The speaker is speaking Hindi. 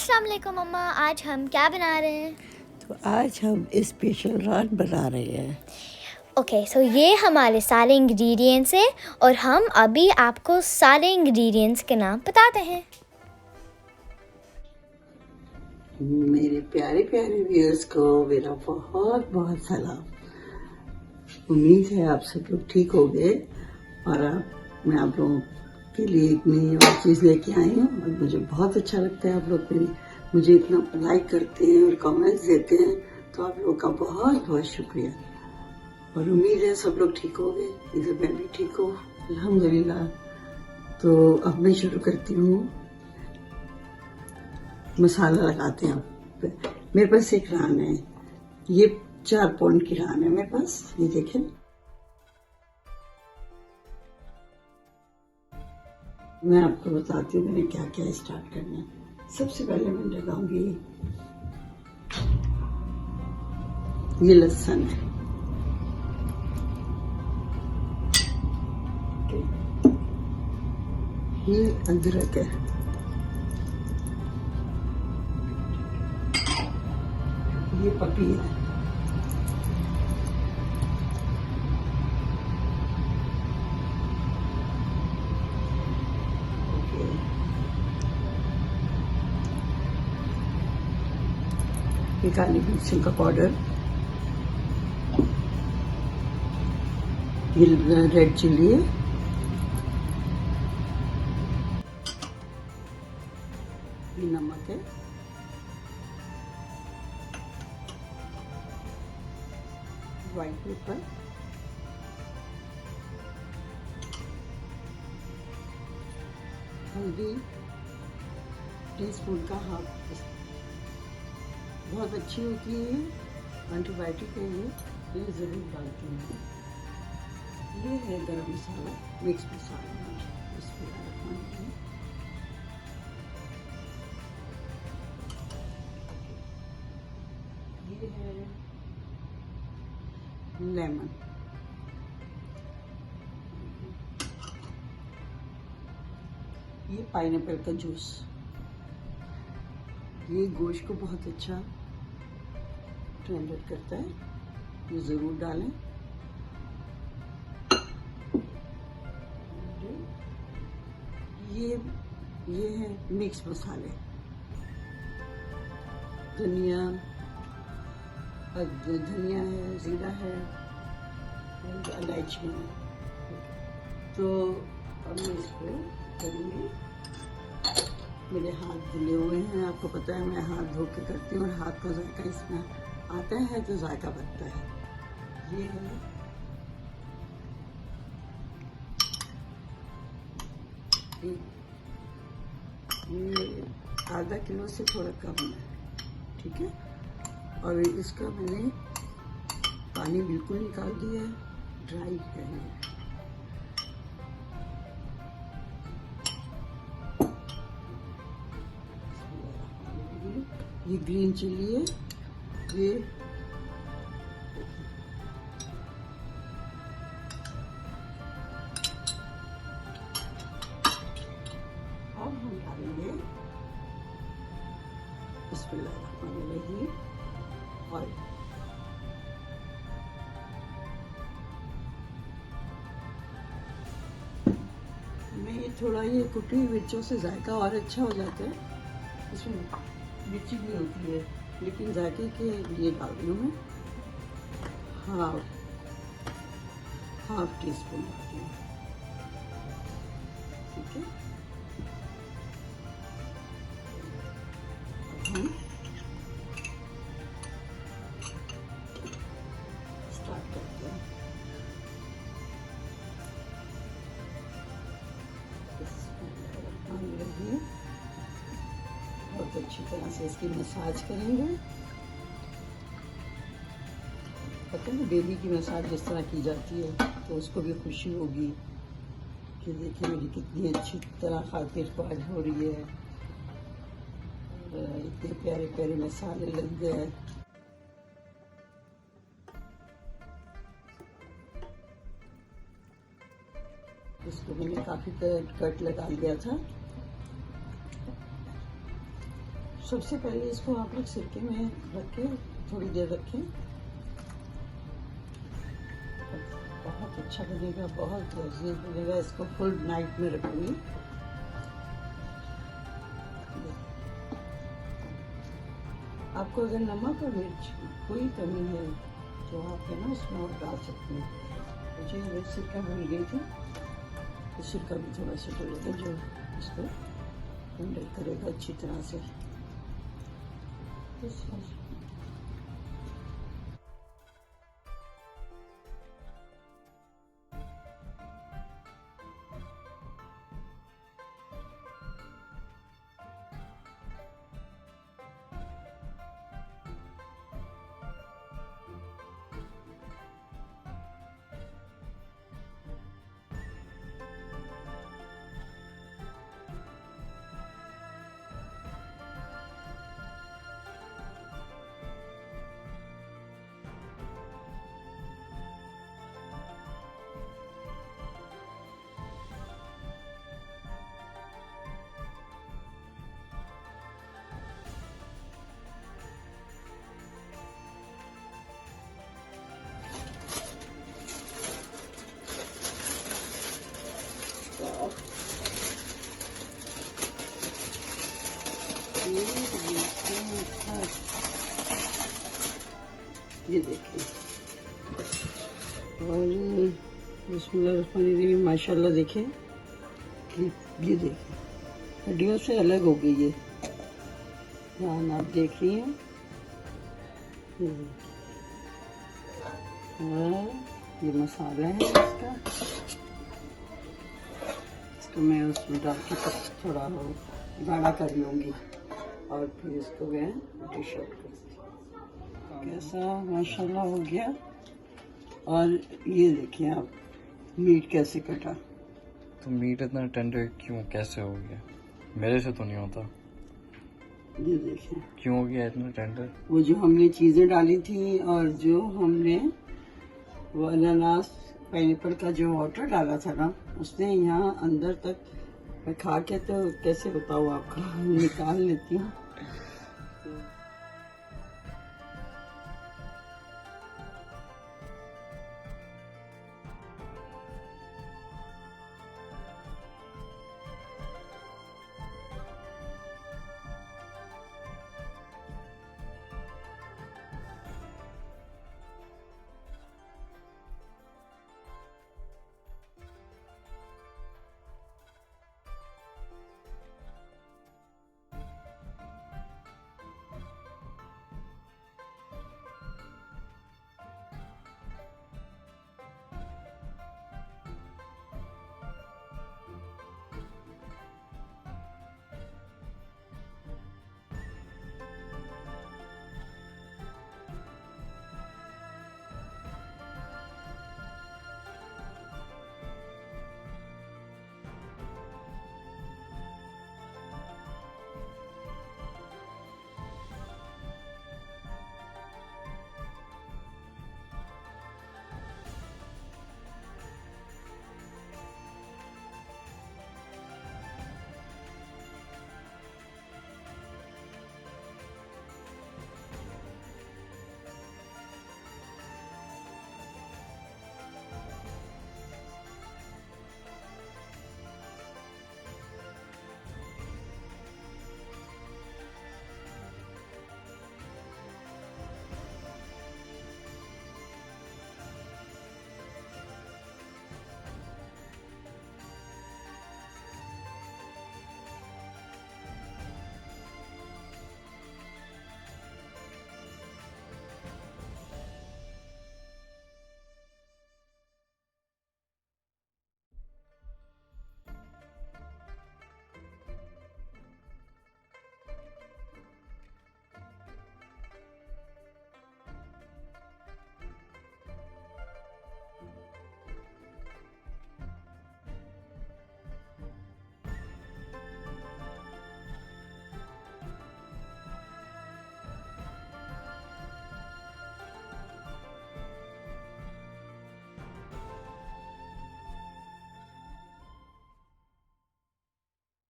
अस्सलाम वालेकुम अम्मा, आज हम क्या बना रहे हैं? तो आज हम स्पेशल रान बना रहे हैं। ओके, सो ये हमारे सारे इंग्रेडिएंट्स हैं और हम अभी आपको सारे इंग्रेडिएंट्स के नाम बताते हैं। मेरे प्यारे प्यारे व्यूअर्स को मेरा बहुत बहुत सलाम। उम्मीद है आप सब लोग ठीक हो गए और मैं आप लोगों के लिए एक नई और चीज़ लेके आई हूँ और मुझे बहुत अच्छा लगता है। आप लोग मुझे इतना लाइक करते हैं और कमेंट्स देते हैं, तो आप लोगों का बहुत बहुत शुक्रिया। और उम्मीद है सब लोग ठीक हो गए, इधर मैं भी ठीक हूँ अल्हम्दुलिल्लाह। तो अब मैं शुरू करती हूँ। मसाला लगाते हैं। मेरे पास एक रान है, ये 4 पाउंड की रान है मेरे पास, ये देखें। मैं आपको बताती हूँ मैंने क्या क्या स्टार्ट करना है। सबसे पहले मैं लगाऊंगी ये लहसुन है, ये अदरक है, ये पपीया है, ये काली मिर्ची का पाउडर, ये रेड चिल्ली है, ये नमक है, व्हाइट पेपर, हल्दी टीस्पून का हाफ, बहुत अच्छी होती है, एंटीबायोटिक है ये ज़रूर डालती हूँ। ये है गरम मसाला, मिक्स मसाला, इसको डालना है। ये है लेमन, ये पाइनएप्पल का जूस, ये गोश्त को बहुत अच्छा टेंडर करता है, ये ज़रूर डालें। ये है मिक्स मसाले, धनिया है, ज़ीरा है, इलायची है। तो अब मैं इसको करूँगी। मेरे हाथ धुले हुए हैं, आपको पता है मैं हाथ धो के करती हूँ और हाथ का जायका इसमें आता है तो जायका बनता है। ये है ये आधा किलो से थोड़ा कम है, ठीक है। और इसका मैंने पानी बिल्कुल निकाल दिया है, ड्राई है। ये ग्रीन चिल्ली है, ये अब हम डालेंगे बिस्मिल्लाहिर्रहमानिर्रहीम ऑयल। मैं ये थोड़ा ये कुटी हुई मिर्चों से जायका और अच्छा हो जाता है। इसमें मिर्ची भी होती है लेकिन जायके के लिए डाल रही हूँ मैं हाफ टी स्पून डालती हूँ, ठीक है। अब हम स्टार्ट करते हैं। बहुत अच्छी तरह से इसकी मसाज करेंगे। पता है बेबी की मसाज जिस तरह की जाती है तो उसको भी खुशी होगी कि देखिए मेरी कितनी अच्छी तरह खातिर पाज हो रही है, इतने प्यारे प्यारे मसाले लग गए। इसको मैंने काफ़ी कट लगा लिया था, सबसे पहले इसको आप लोग सिरके में रख के थोड़ी देर रखें, बहुत अच्छा बनेगा, बहुत लजीज बनेगा। इसको फुल नाइट में रखूंगी। आपको अगर नमक और मिर्च कोई कमी है तो आप है ना उसमें और डाल सकते हैं। मुझे सिरका भूल गई थी, तो सिरका भी थोड़ा सा डलेगा जो इसको हैंडल करेगा अच्छी तरह से। ये देखिए, और बिस्मिल्लाहिर्रहमानिर्रहीम, माशाल्लाह देखें, ये देखिए हड्डियों से अलग हो गई ये जान, आप देख रही हैं। और ये मसाला है इसको मैं उसमें डाल के थोड़ा गाढ़ा कर लूँगी और फिर इसको मैं डिश आउट कर। कैसा माशाल्लाह हो गया। और ये देखिए आप मीट कैसे कटा। तो मीट इतना टेंडर क्यों, कैसे हो गया? मेरे से तो नहीं होता। ये देखिए क्यों हो गया इतना टेंडर? वो जो हमने चीज़ें डाली थी और जो हमने वो अनानास पाइनएप्पल का जो वाटर डाला था ना, उसने यहाँ अंदर तक, मैं खा के तो कैसे बताऊँ आपको, निकाल लेती हूँ।